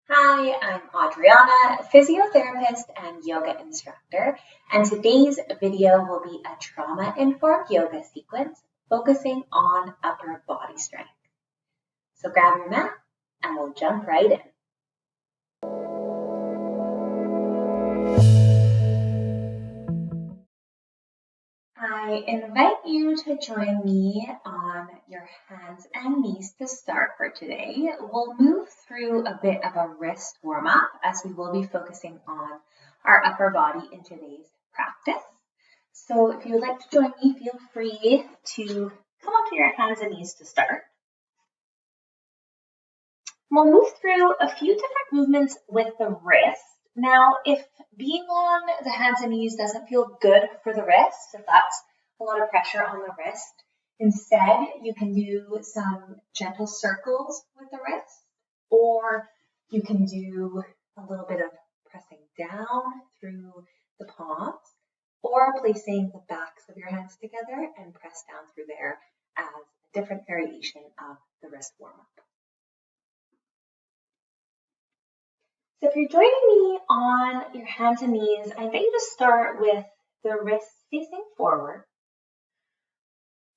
Hi, I'm Adriana, physiotherapist and yoga instructor, and today's video will be a trauma-informed yoga sequence focusing on upper body strength. So grab your mat and we'll jump right in. I invite you to join me on your hands and knees to start for today. We'll move through a bit of a wrist warm-up as we will be focusing on our upper body in today's practice. So if you would like to join me, feel free to come onto your hands and knees to start. We'll move through a few different movements with the wrist. Now, if being on the hands and knees doesn't feel good for the wrist, if that's a lot of pressure on the wrist, instead you can do some gentle circles with the wrist, or you can do a little bit of pressing down through the palms, or placing the backs of your hands together and press down through there as a different variation of the wrist warm-up. So if you're joining me on your hands and knees, I invite you to start with the wrists facing forward.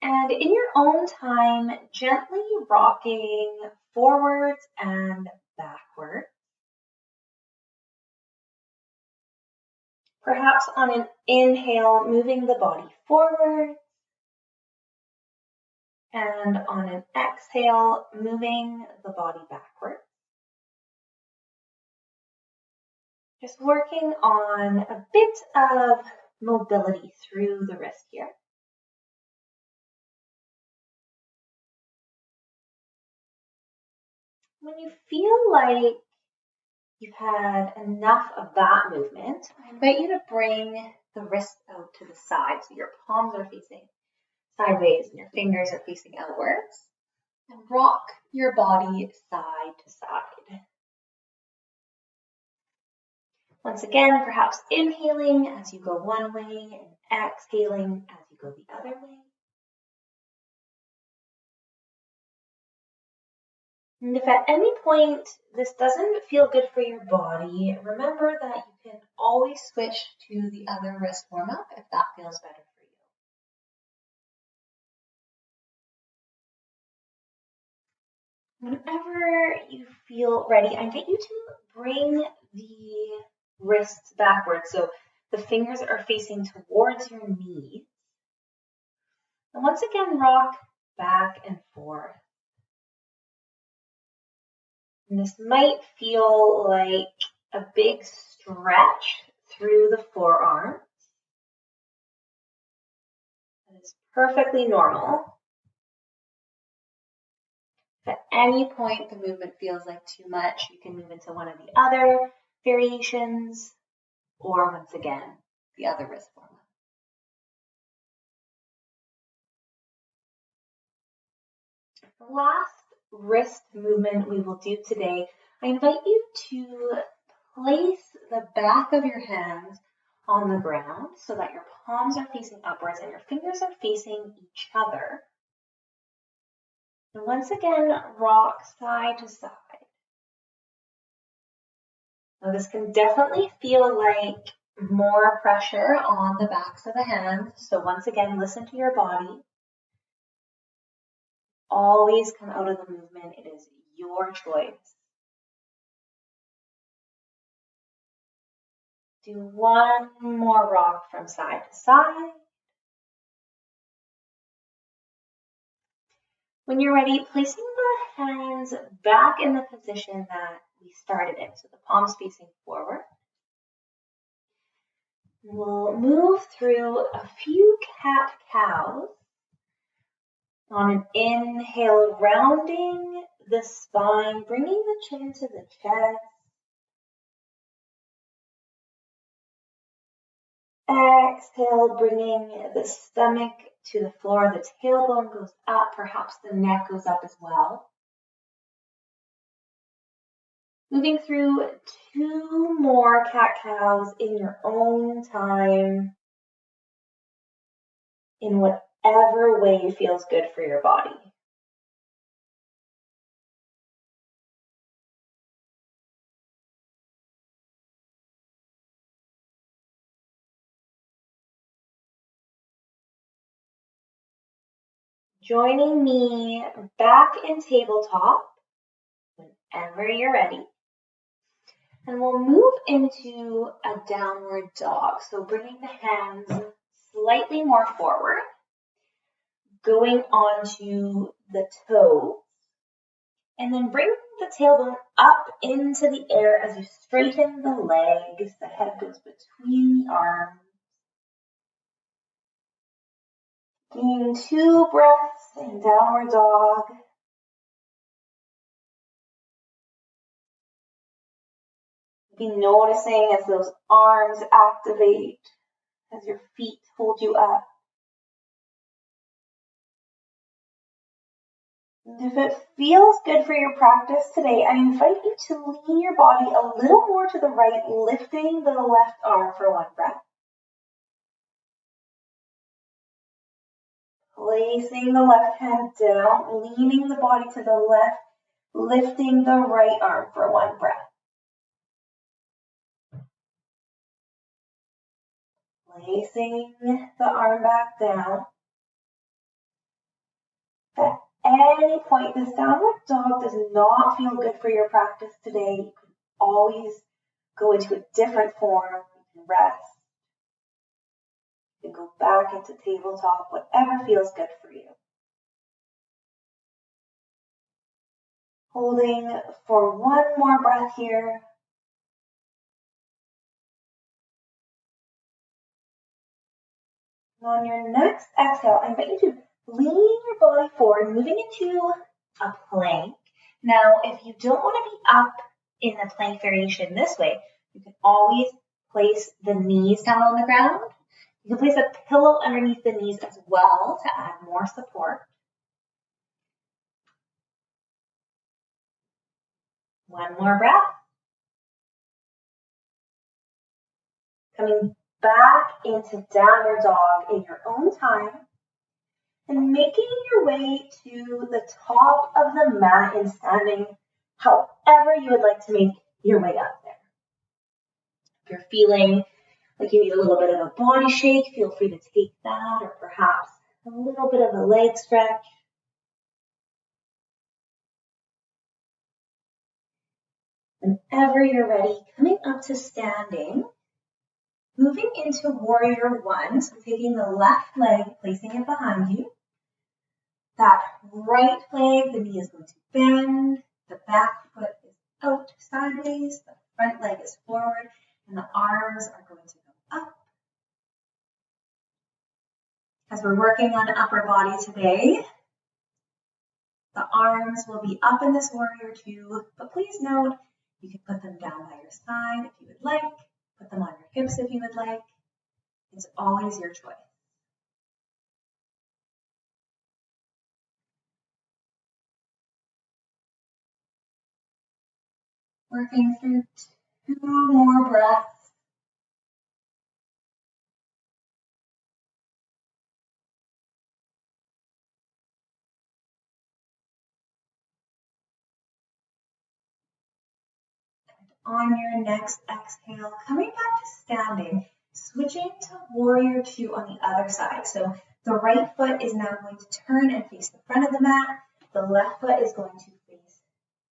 And in your own time, gently rocking forwards and backwards. Perhaps on an inhale, moving the body forward. And on an exhale, moving the body backwards. Just working on a bit of mobility through the wrist here. When you feel like you've had enough of that movement, I invite you to bring the wrist out to the side so your palms are facing sideways and your fingers are facing outwards. And rock your body side to side. Once again, perhaps inhaling as you go one way and exhaling as you go the other way. And if at any point this doesn't feel good for your body, remember that you can always switch to the other wrist warm-up if that feels better for you. Whenever you feel ready, I invite you to bring the wrists backwards so the fingers are facing towards your knees. And once again, rock back and forth. And this might feel like a big stretch through the forearms. That is perfectly normal. If at any point the movement feels like too much, you can move into one of the other variations, or once again, the other wrist warm-up. The last wrist movement we will do today, I invite you to place the back of your hands on the ground so that your palms are facing upwards and your fingers are facing each other. And once again, rock side to side. Now this can definitely feel like more pressure on the backs of the hands. So once again, listen to your body. Always come out of the movement. It is your choice. Do one more rock from side to side. When you're ready, placing the hands back in the position that we started in, so the palms facing forward. We'll move through a few cat-cows. On an inhale, rounding the spine, bringing the chin to the chest. Exhale, bringing the stomach to the floor. The tailbone goes up, perhaps the neck goes up as well. Moving through 2 more cat-cows in your own time, in whatever way feels good for your body. joining me back in tabletop whenever you're ready. And we'll move into a downward dog. So bringing the hands slightly more forward, going onto the toes, and then bring the tailbone up into the air as you straighten the legs. The head goes between the arms. Taking 2 breaths in downward dog. Be noticing as those arms activate, as your feet hold you up. And if it feels good for your practice today, I invite you to lean your body a little more to the right, lifting the left arm for 1 breath. Placing the left hand down, leaning the body to the left, lifting the right arm for 1 breath. Placing the arm back down. At any point, this downward dog does not feel good for your practice today. You can always go into a different form. You can rest. You can go back into tabletop, whatever feels good for you. Holding for 1 more breath here. And on your next exhale, I invite you to lean your body forward, moving into a plank. Now, if you don't want to be up in the plank variation this way, you can always place the knees down on the ground. You can place a pillow underneath the knees as well to add more support. 1 more breath. Coming back into downward dog in your own time. And making your way to the top of the mat in standing, however you would like to make your way up there. If you're feeling like you need a little bit of a body shake, feel free to take that, or perhaps a little bit of a leg stretch. Whenever you're ready, coming up to standing, moving into warrior 1, so taking the left leg, placing it behind you. That right leg, the knee is going to bend, the back foot is out sideways, the front leg is forward, and the arms are going to go up. As we're working on upper body today, the arms will be up in this warrior 2, but please note, you can put them down by your side if you would like, put them on your hips if you would like. It's always your choice. Working through 2 more breaths. On your next exhale, coming back to standing, switching to warrior 2 on the other side. So the right foot is now going to turn and face the front of the mat. The left foot is going to face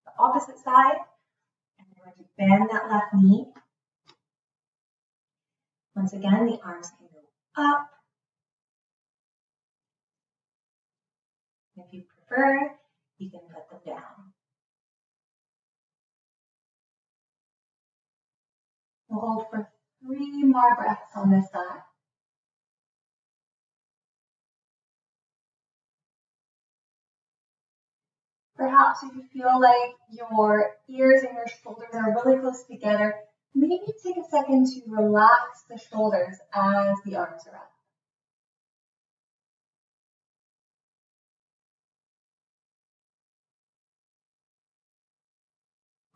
the opposite side. And we're going to bend that left knee. Once again, the arms can go up. If you prefer, you can put them down. We'll hold for 3 more breaths on this side. Perhaps if you feel like your ears and your shoulders are really close together, maybe take a second to relax the shoulders as the arms are up.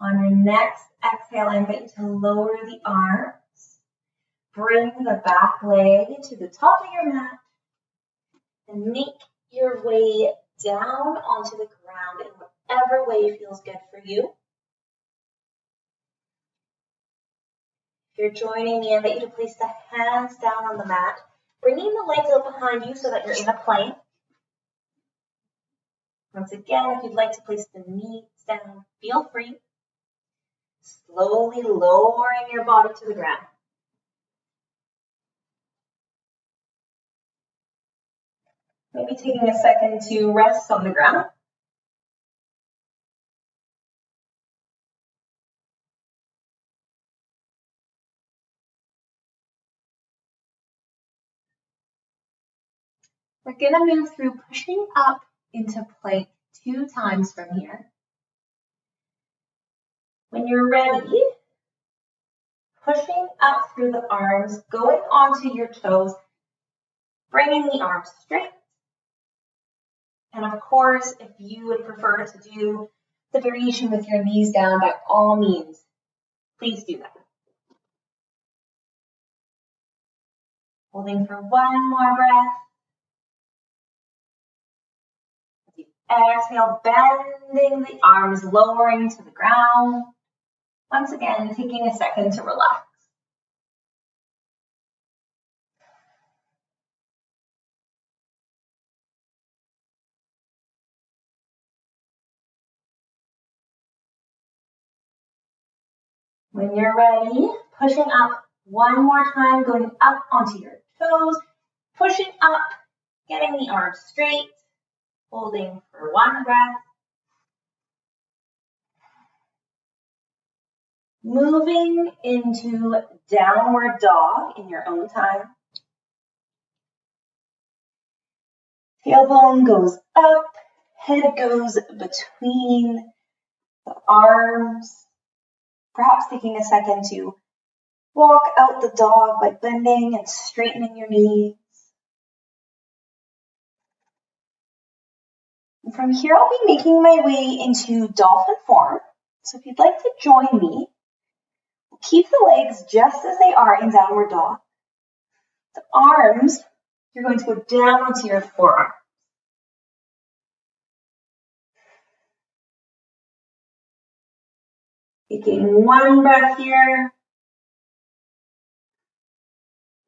On your next exhale, I invite you to lower the arms. Bring the back leg to the top of your mat and make your way down onto the ground in whatever way feels good for you. If you're joining me, I invite you to place the hands down on the mat, bringing the legs out behind you so that you're in a plank. Once again, if you'd like to place the knees down, feel free. Slowly lowering your body to the ground. Maybe taking a second to rest on the ground. We're going to move through pushing up into plank 2 times from here. When you're ready, pushing up through the arms, going onto your toes, bringing the arms straight. And of course, if you would prefer to do the variation with your knees down, by all means, please do that. Holding for one more breath. Exhale, bending the arms, lowering to the ground. Once again, taking a second to relax. When you're ready, pushing up one more time, going up onto your toes, pushing up, getting the arms straight, holding for one breath. Moving into downward dog in your own time. Tailbone goes up, head goes between the arms. Perhaps taking a second to walk out the dog by bending and straightening your knees. And from here, I'll be making my way into dolphin form. So if you'd like to join me, keep the legs just as they are in downward dog. The arms, you're going to go down onto your forearm. Taking one breath here.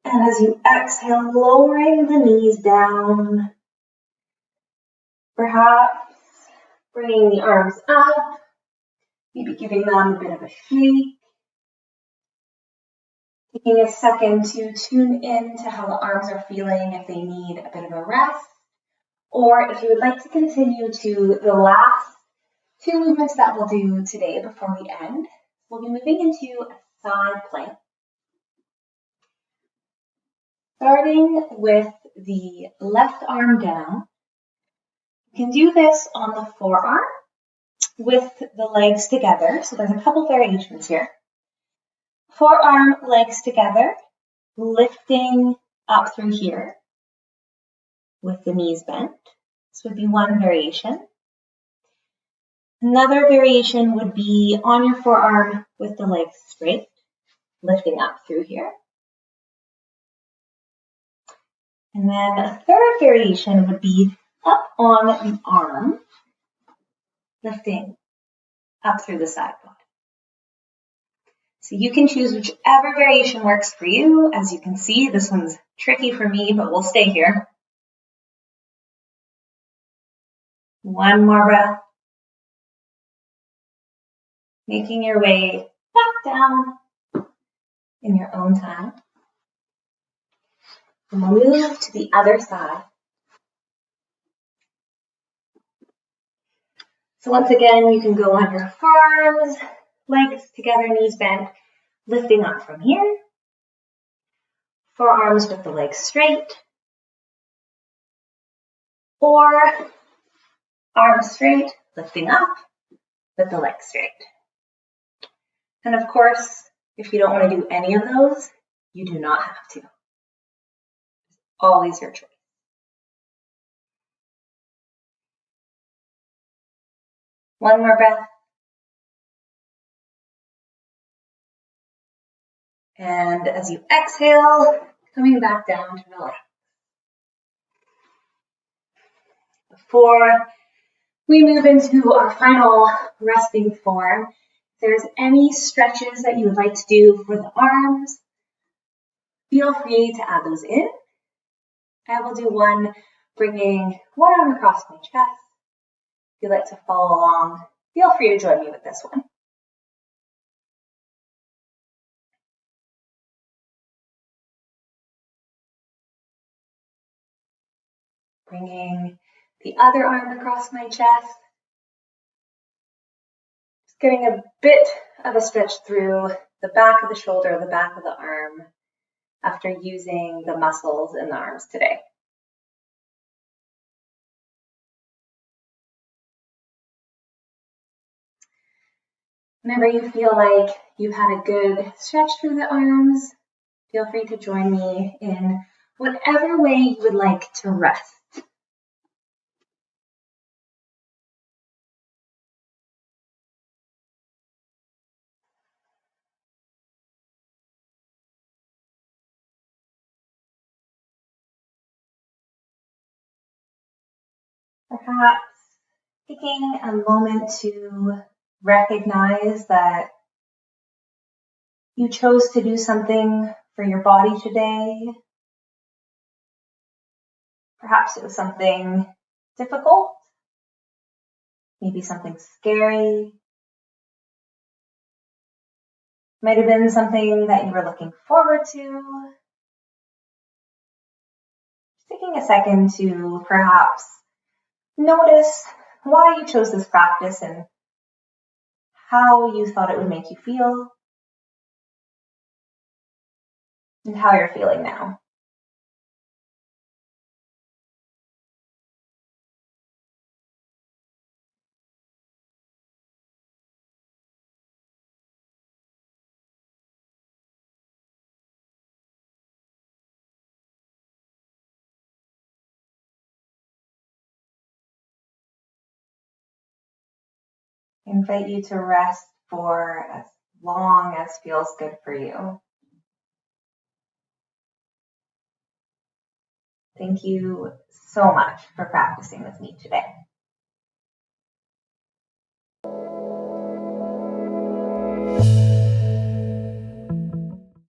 And as you exhale, lowering the knees down. Perhaps bringing the arms up. Maybe giving them a bit of a shake. Taking a second to tune in to how the arms are feeling, if they need a bit of a rest. Or if you would like to continue to the last 2 movements that we'll do today before we end, we'll be moving into a side plank. Starting with the left arm down. You can do this on the forearm with the legs together. So there's a couple variations here. Forearm, legs together, lifting up through here with the knees bent. This would be one variation. Another variation would be on your forearm with the legs straight, lifting up through here. And then a third variation would be up on the arm, lifting up through the side body. So you can choose whichever variation works for you. As you can see, this one's tricky for me, but we'll stay here. One more breath. Making your way back down in your own time. And we'll move to the other side. So once again, you can go on your forearms, legs together, knees bent, lifting up from here. Forearms with the legs straight. Or arms straight, lifting up with the legs straight. And of course, if you don't want to do any of those, you do not have to. It's always your choice. One more breath. And as you exhale, coming back down to relax. Before we move into our final resting form, if there's any stretches that you would like to do for the arms, feel free to add those in. I will do one bringing one arm across my chest, you'd like to follow along, feel free to join me with this one. Bringing the other arm across my chest. Just getting a bit of a stretch through the back of the shoulder, the back of the arm, after using the muscles in the arms today. Whenever you feel like you've had a good stretch through the arms, feel free to join me in whatever way you would like to rest. Perhaps taking a moment to recognize that you chose to do something for your body today. Perhaps it was something difficult, maybe something scary. Might have been something that you were looking forward to. Just taking a second to perhaps notice why you chose this practice and how you thought it would make you feel and how you're feeling now. I invite you to rest for as long as feels good for you. Thank you so much for practicing with me today.